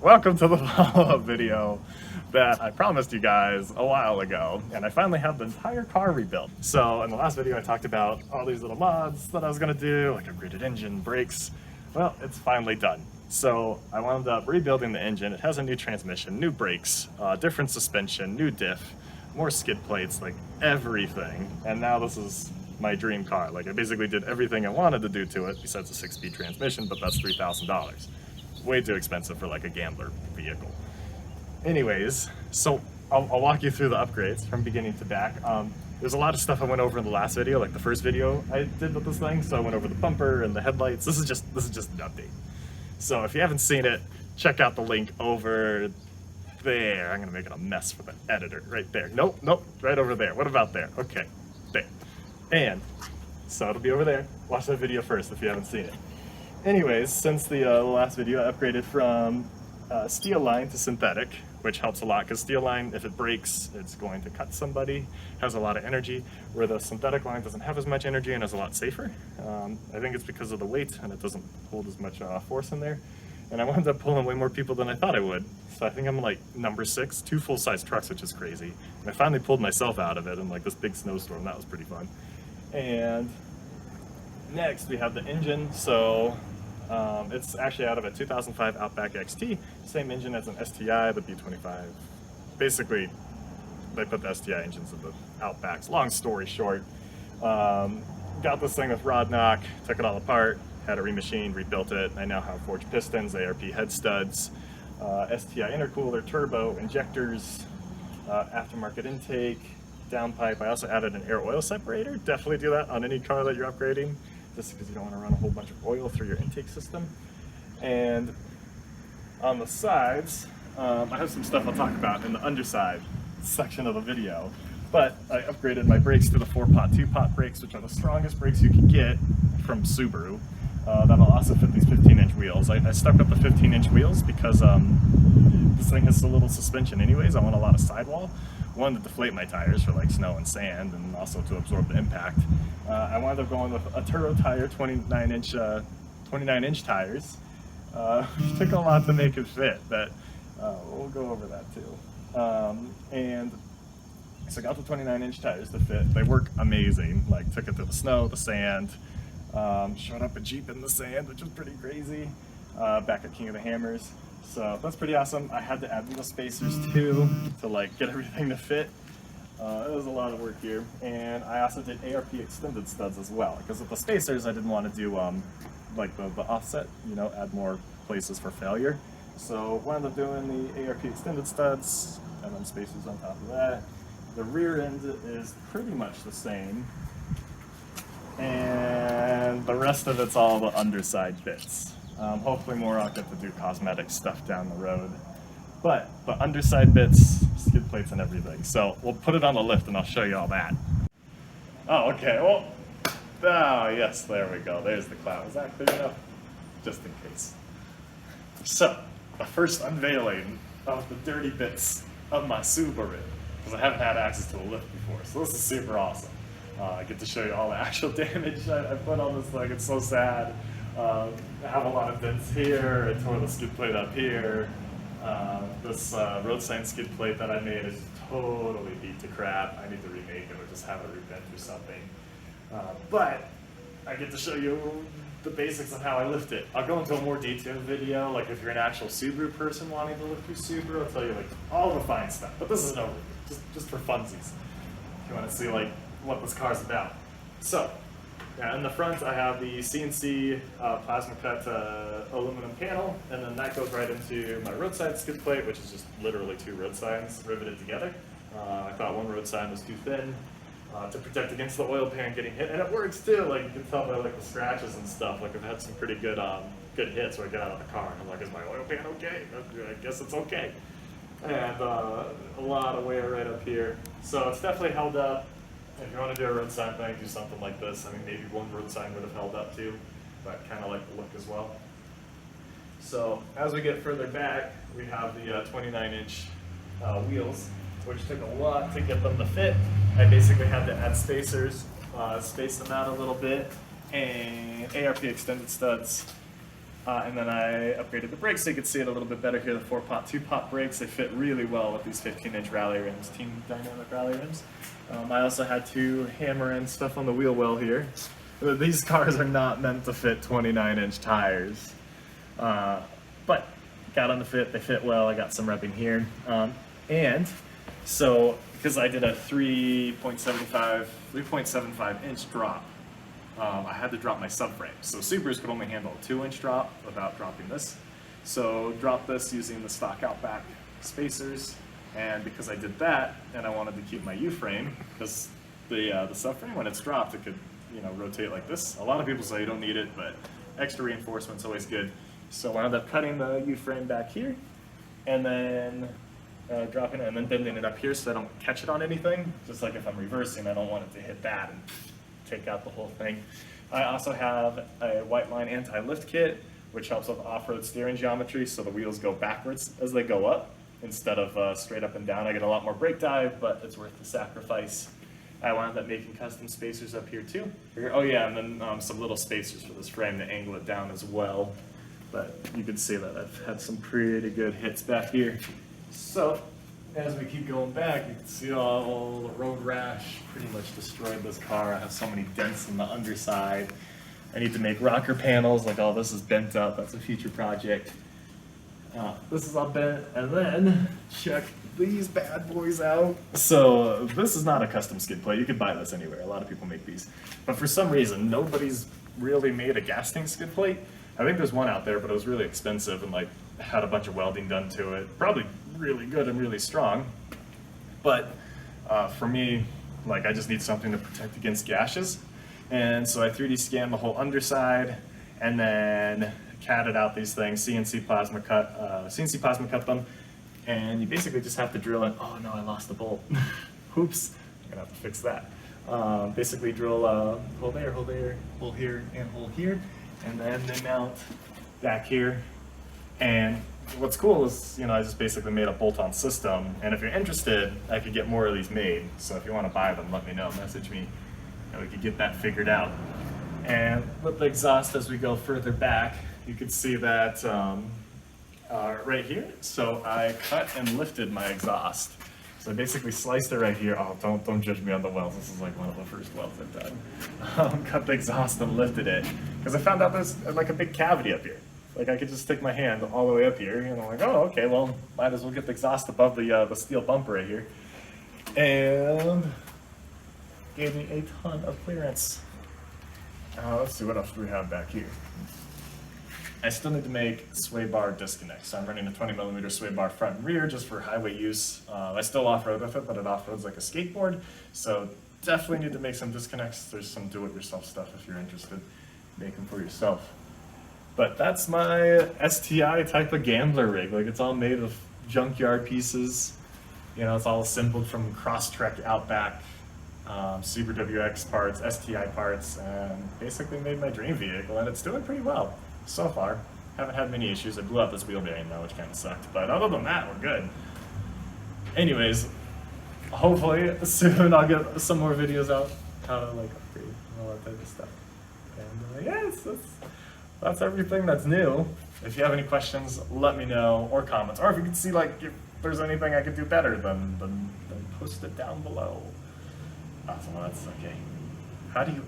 Welcome to the follow-up video that I promised you guys a while ago, and I finally have the entire car rebuilt. So in the last video I talked about all these little mods that I was gonna do, like upgraded engine, brakes. Well, it's finally done. So I wound up rebuilding the engine. It has a new transmission, new brakes, different suspension, new diff, more skid plates, like everything. And now this is my dream car. Like I basically did everything I wanted to do to it besides a 6-speed transmission, but that's $3,000. Way too expensive for like a gambler vehicle. Anyways, so I'll walk you through the upgrades from beginning to back. There's a lot of stuff I went over in the last video, like the first video I did with this thing. So I went over the bumper and the headlights. This is just an update. So if you haven't seen it, check out the link over there. I'm gonna make it a mess for the editor. Right there. Nope, right over there. What about there? Okay, there. And so it'll be over there. Watch that video first if you haven't seen it. Anyways, since the last video, I upgraded from steel line to synthetic, which helps a lot because steel line, if it breaks, it's going to cut somebody, has a lot of energy, where the synthetic line doesn't have as much energy and is a lot safer. I think it's because of the weight and it doesn't hold as much force in there. And I wound up pulling way more people than I thought I would. So I think I'm like number 6, 2 full-size trucks, which is crazy. And I finally pulled myself out of it in like this big snowstorm. That was pretty fun. And next we have the engine. So it's actually out of a 2005 Outback XT, same engine as an STI, the B25. Basically, they put the STI engines in the Outbacks. Long story short, got this thing with rod knock, took it all apart, had it remachined, rebuilt it. I now have forged pistons, ARP head studs, STI intercooler, turbo, injectors, aftermarket intake, downpipe. I also added an air oil separator. Definitely do that on any car that you're upgrading, just because you don't want to run a whole bunch of oil through your intake system. And on the sides, I have some stuff I'll talk about in the underside section of the video, but I upgraded my brakes to the 4-pot, 2-pot brakes, which are the strongest brakes you can get from Subaru. That'll also fit these 15-inch wheels. I stuck with the 15-inch wheels because this thing has so little suspension anyways. I want a lot of sidewall. One, to deflate my tires for like snow and sand, and also to absorb the impact. I wound up going with Atturo Tire 29-inch tires. It took a lot to make it fit, but we'll go over that too. And so I got the 29-inch tires to fit. They work amazing. Like took it through the snow, the sand, showed up a Jeep in the sand, which was pretty crazy, back at King of the Hammers. So that's pretty awesome. I had to add wheel spacers too to like get everything to fit. It was a lot of work here. And I also did ARP extended studs as well, because with the spacers I didn't want to do like the offset, you know, add more places for failure. So wound up doing the ARP extended studs and then spacers on top of that. The rear end is pretty much the same, and the rest of it's all the underside bits. Hopefully more I'll get to do cosmetic stuff down the road. But the underside bits, skid plates and everything. So we'll put it on the lift and I'll show you all that. Oh, okay, well, oh yes, there we go. There's the cloud. Is that clear enough? Just in case. So, the first unveiling of the dirty bits of my Subaru, because I haven't had access to a lift before. So this is super awesome. I get to show you all the actual damage I put on this thing. It's so sad. I have a lot of dents here. I tore the skid plate up here. This road sign skid plate that I made is totally beat to crap. I need to remake it or just have it rebent or something. But I get to show you the basics of how I lift it. I'll go into a more detailed video, like if you're an actual Subaru person wanting to lift your Subaru, I'll tell you like all the fine stuff. But this is an overview, just for funsies. If you want to see like what this car's about. So, yeah, in the front I have the CNC plasma cut aluminum panel, and then that goes right into my roadside skid plate, which is just literally 2 road signs riveted together. I thought one road sign was too thin to protect against the oil pan getting hit, and it works too. Like you can tell by like the scratches and stuff. Like I've had some pretty good good hits where I get out of the car and I'm like, is my oil pan okay? I guess it's okay. And a lot of wear right up here, so it's definitely held up. If you want to do a road sign thing, do something like this. I mean, maybe one road sign would have held up too, but kind of like the look as well. So as we get further back, we have the 29-inch wheels, which took a lot to get them to fit. I basically had to add spacers, space them out a little bit, and ARP extended studs And then I upgraded the brakes so you could see it a little bit better here. The 4-pot, 2-pot brakes, they fit really well with these 15-inch rally rims, Team Dynamic rally rims. I also had to hammer in stuff on the wheel well here. These cars are not meant to fit 29-inch tires. But got them to fit, they fit well. I got some repping here. And so, because I did a 3.75 inch drop, I had to drop my subframe. So Subarus could only handle a 2-inch drop without dropping this. So dropped this using the stock outback spacers. And because I did that, and I wanted to keep my U-frame, because the subframe, when it's dropped, it could, you know, rotate like this. A lot of people say you don't need it, but extra reinforcement's always good. So I wound up cutting the U-frame back here, and then dropping it, and then bending it up here so I don't catch it on anything. Just like if I'm reversing, I don't want it to hit that and take out the whole thing. I also have a white line anti-lift kit, which helps with off-road steering geometry, so the wheels go backwards as they go up instead of straight up and down. I get a lot more brake dive, but it's worth the sacrifice. I wound up making custom spacers up here too. Oh yeah, and then some little spacers for this frame to angle it down as well. But you can see that I've had some pretty good hits back here. So, as we keep going back, you can see all the road rash pretty much destroyed this car. I have so many dents in the underside. I need to make rocker panels, like all this is bent up. That's a future project. This is all bent, and then check these bad boys out. So this is not a custom skid plate. You could buy this anywhere. A lot of people make these. But for some reason, nobody's really made a gas tank skid plate. I think there's one out there, but it was really expensive and like had a bunch of welding done to it. Probably really good and really strong. But for me, like I just need something to protect against gashes. And so I 3D scanned the whole underside and then catted out these things, CNC plasma cut them. And you basically just have to drill in. Oh no, I lost the bolt. Oops, I'm gonna have to fix that. Basically drill a hole there, hole there, hole here, and hole here. And then they mount back here. And what's cool is, you know, I just basically made a bolt-on system. And if you're interested, I could get more of these made. So if you want to buy them, let me know, message me, and we could get that figured out. And with the exhaust, as we go further back, you can see that right here. So I cut and lifted my exhaust. So I basically sliced it right here. Oh, don't judge me on the welds. This is like one of the first welds I've done. Cut the exhaust and lifted it because I found out there's like a big cavity up here. Like I could just stick my hand all the way up here, and I'm like, oh, okay, well, might as well get the exhaust above the steel bumper right here, and gave me a ton of clearance. Let's see what else do we have back here. I still need to make sway bar disconnects. So I'm running a 20mm sway bar front and rear just for highway use. I still off-road with it, but it off-roads like a skateboard. So definitely need to make some disconnects. There's some do-it-yourself stuff if you're interested. Make them for yourself. But that's my STI type of gambler rig. Like it's all made of junkyard pieces. You know, it's all assembled from Crosstrek, Outback, Super WX parts, STI parts, and basically made my dream vehicle, and it's doing pretty well. So far, haven't had many issues. I blew out this wheel bearing though, which kind of sucked, but other than that, we're good. Anyways, hopefully soon I'll get some more videos out, how to like upgrade and all that type of stuff. And yes, that's everything that's new. If you have any questions, let me know, or comments, or if you can see like if there's anything I could do better, then post it down below. Awesome, well, that's okay. How do you